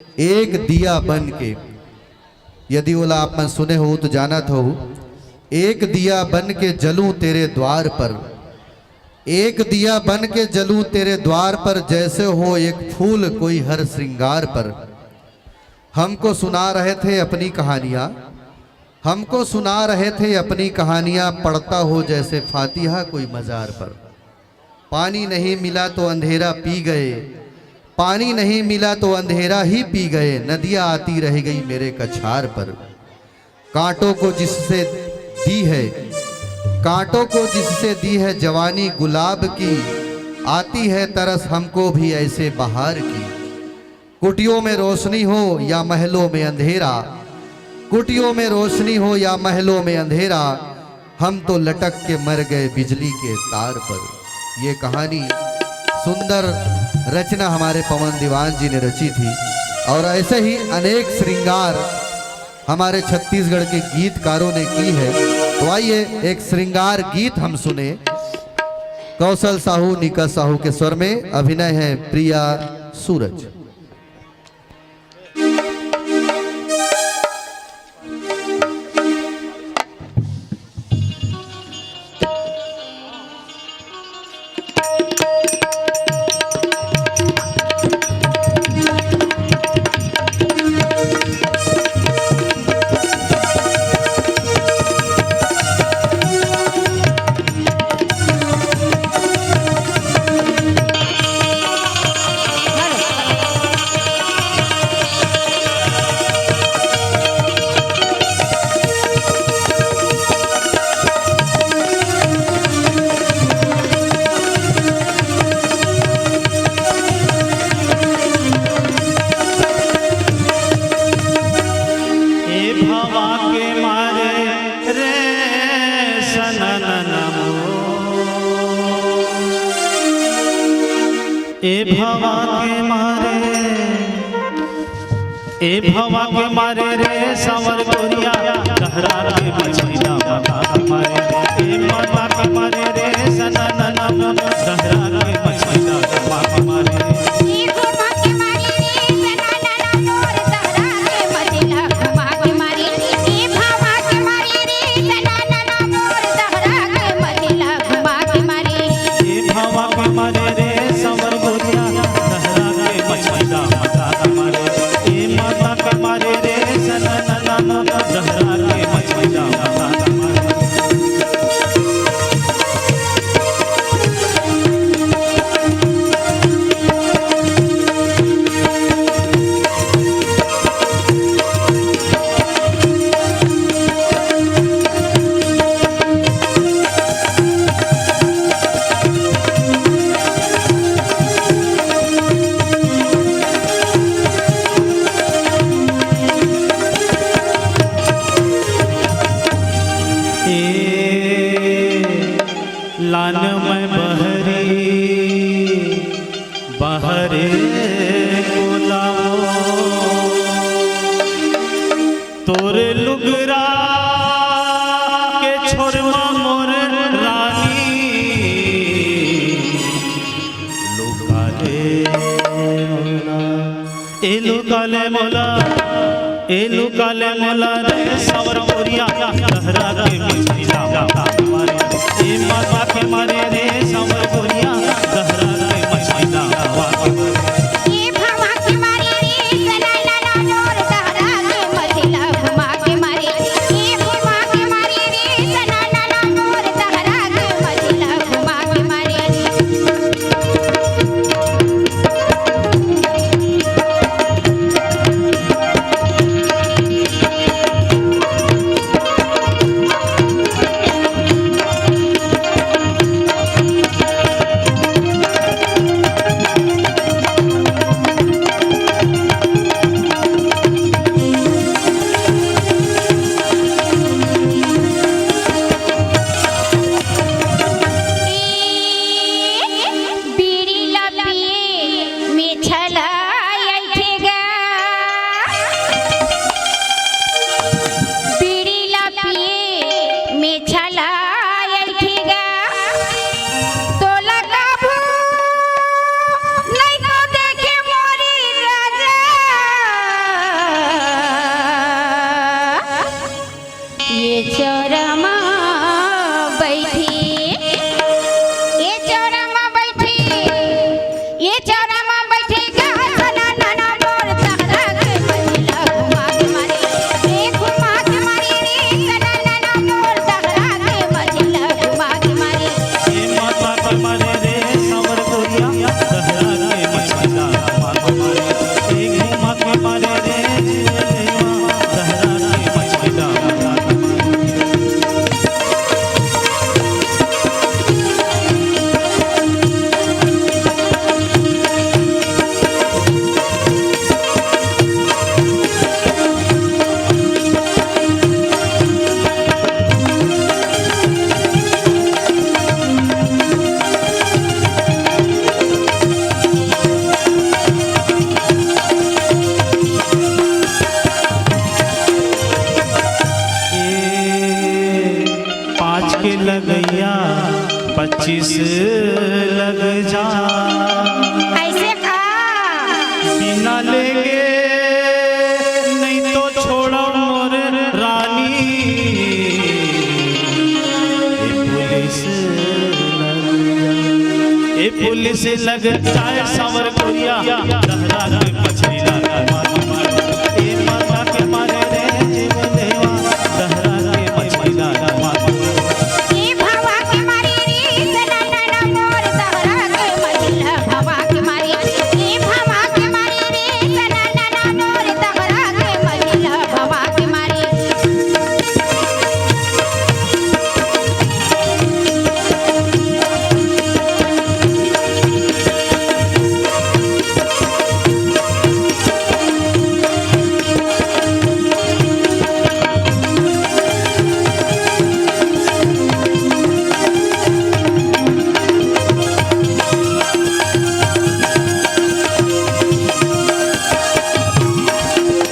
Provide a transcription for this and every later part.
एक दिया बन के, यदि बोला आप मन सुने हो तो जानत हो, एक दिया बन के जलूं तेरे द्वार पर, एक दिया बन के जलूं तेरे द्वार पर, जैसे हो एक फूल कोई हर श्रृंगार पर। हमको सुना रहे थे अपनी कहानियाँ, हमको सुना रहे थे अपनी कहानियाँ, पढ़ता हो जैसे फातिहा कोई मज़ार पर। पानी नहीं मिला तो अंधेरा पी गए, पानी नहीं मिला तो अंधेरा ही पी गए, नदियाँ आती रह गई मेरे कछार पर। कांटों को जिससे दी है, कांटों को जिससे दी है जवानी गुलाब की, आती है तरस हमको भी ऐसे बहार की। कुटियों में रोशनी हो या महलों में अंधेरा, कुटियों में रोशनी हो या महलों में अंधेरा, हम तो लटक के मर गए बिजली के तार पर। ये कहानी सुंदर रचना हमारे पवन दीवान जी ने रची थी, और ऐसे ही अनेक श्रृंगार हमारे छत्तीसगढ़ के गीतकारों ने की है। तो आइए एक श्रृंगार गीत हम सुने। कौशल साहू, निका साहू के स्वर में, अभिनय है प्रिया सूरज। ए भवा के मारे रे सावर गोरिया, लहरा के मछलिया माता के मारे, ए माता के मारे रे सनन नम, लहरा के मछलिया माता के मारे। लान में बहरी बहरे बोलाओ, तोरे लुगरा के छोरमा मोर रानी, लुकाले मोला ए लुकाले मोला, ए लुकाले मोला रे सावर गोरिया, लहरा के मछलिया माता के मारे, ए माता के मारे रे सावर गोरिया, लहरा के मछलिया माता के मारे। 25 लग जा ऐसे का बिना लेंगे नहीं तो छोड़ो मोर रानी ए पुलिस लग जाए सावर गोरिया लहरा के मछली लगा ए माता के मारे रे देवा लहरा के मछली लगा ये भवा के मारी रे सननन मोर तहरा के मछली भवा के मारी ये भवा के मारी रे सननन मोर तहरा के मछली भवा के मारी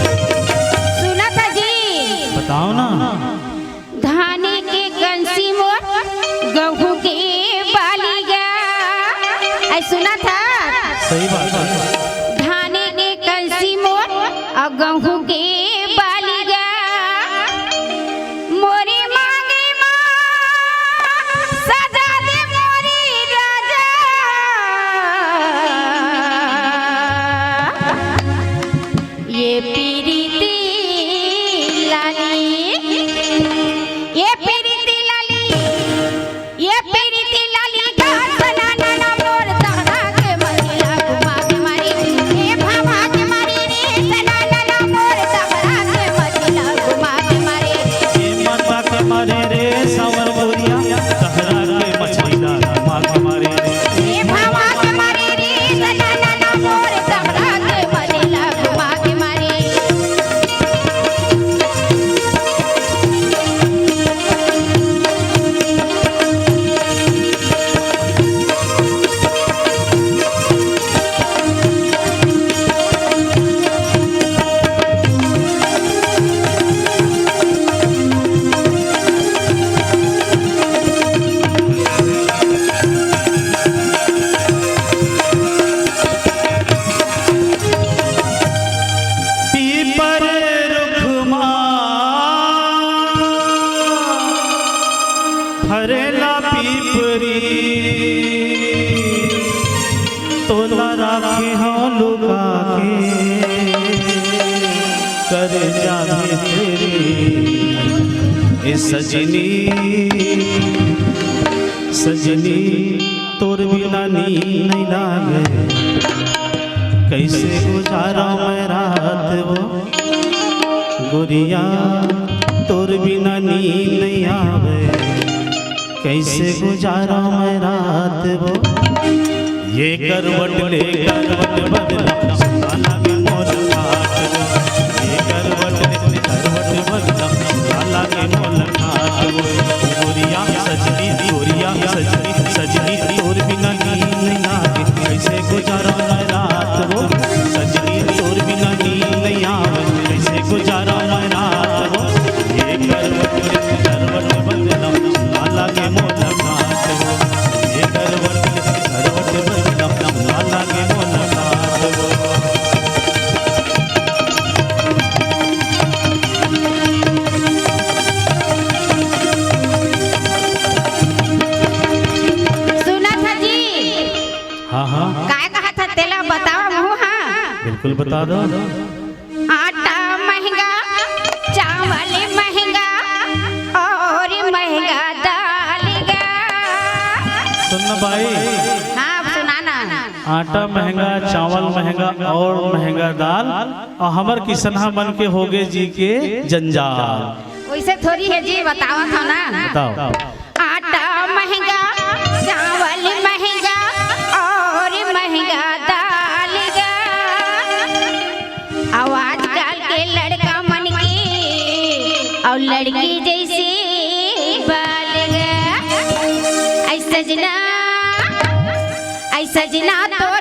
सुना था जी बताओ ना धाने के कंसी मोर गेहूं के बालिया ऐ सुना था सही बात है धाने के कंसी मोर और गेहूं के बालिया मोरी मांगे मां सजा दे मोरी राजा ये पीरीती लाली ये पीरीती लाली ये पीरीती लाली का सननन मोर तहरा के मछला घुमा के मारी ए भावा के मारी रे सननन मोर तहरा के मछला घुमा के मारी ए माता के मारे रे सावर गोरिया लहरा के मछली लगा मारे ए भावा के मारी रे सननन मोर तहरा के मछला घुमा के मारी पीपर रुखमा हरेला पीपरी तोला राखे हो लुका के कर जावे तेरी ए सजनी सजनी तोर बिना नींद नहीं लागे कैसे गुजारा मैं रात वो गुरिया तोर बिना नींद नहीं आवे कैसे गुजारा मैं रात वो ये करवट ले करवट बदला साला के मोर खाट वो ये करवट ले करवट बदला साला के मोर खाट वो गुरिया सजनी सजनी तोर बिना नींद नहीं आवे कैसे गुजारा मैं रात वो सजनी तोर बिना नींद नहीं आवे कैसे गुजारा मैं रात वो ये करवट बदला लाला के मोर खाट वो ये करवट बदला लाला के मोर खाट वो सुना था जी हाँ हाँ काय कहा था तेला बताओ मुँह हाँ बिल्कुल बता दो आटा महंगा चावल महंगा और महंगा दाल गा सुनना भाई हाँ सुनाना आटा महंगा चावल महंगा और महंगा दाल और हमर किसनहा बन के होगे जी के जंजाल वैसे थोड़ी है जी बताओ था ना बताओ आटा महंगा चावल महंगा और महंगा दाल गा आवाज काल के लड़का मन के और लड़की जैसे बाल गा ऐ सजना तो